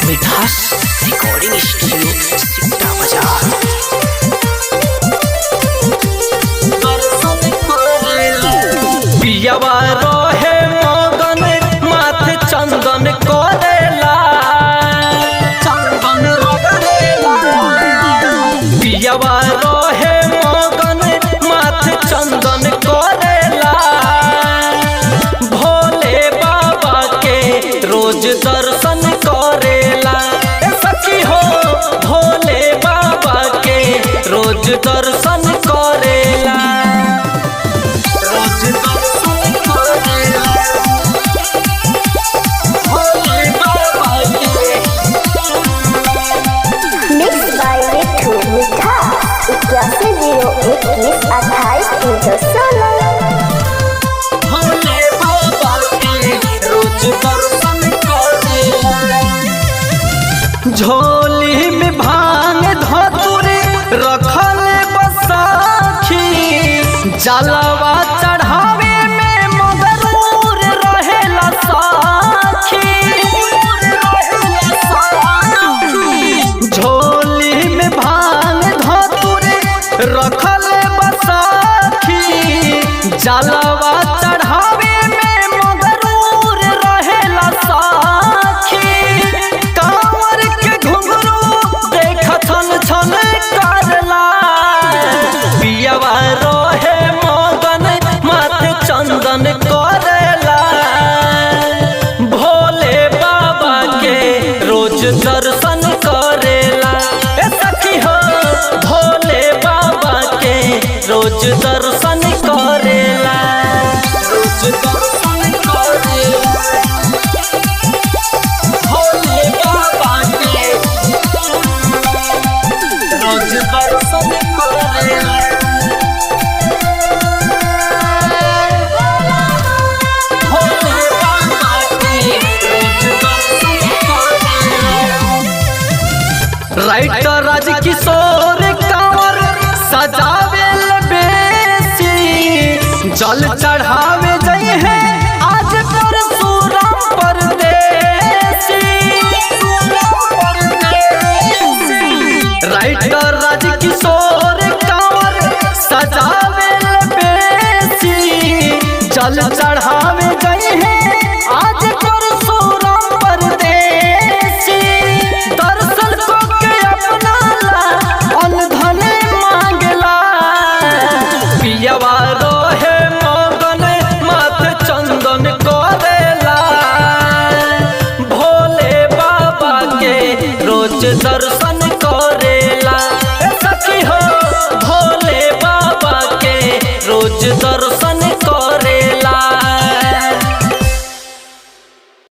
मिठास recording studio Sikta बाजार। पियावा रहे मगन माथे चंदन करेला, चंदन रगड़ेला। पियावा रहे मगन माथे चंदन करेला। भोले बाबा के रोज दर्शन करेला। सखी हो भोले बाबा के रोज दर्शन करेला। रोज दर्शन करेला भोले बाबा के। मिक्स बाय मिठू मिठास 8101212816। भोले बाबा के रोज दर्शन करेला। झोली में भांग धतूरी रखल बसाखी, जलवा चढ़ावे में मगरूर रहेला साखी। झोली में भांग धतूरी रखल बसाखी, जलवा चढ़ावे में मगरूर रहेला साखी। कांवर के घुंघरू देख छन छन करला। पियावा रहे मगन माथे चंदन करेला। भोले बाबा के रोज दर्शन करेला। सखी हो भोले बाबा के रोज दर्शन करेला। रोज दर्शन करेला भोले बाबा के रोज दर्शन करेला। भोले बाबा के रोज दर्शन करेला। राइटर राज किशोर कांवर सजावेल बेसी, जल चढ़ावे जई है आज परशुराम परदेसी। राइटर राज किशोर कांवर सजावेल बेसी, जल चढ़ावे जई है आज परशुराम परदेसी। दर्शन को के अपना ला अनधन मांगला। पियावा रहे मगन माथे चंदन करेला। भोले बाबा के रोज दर्शन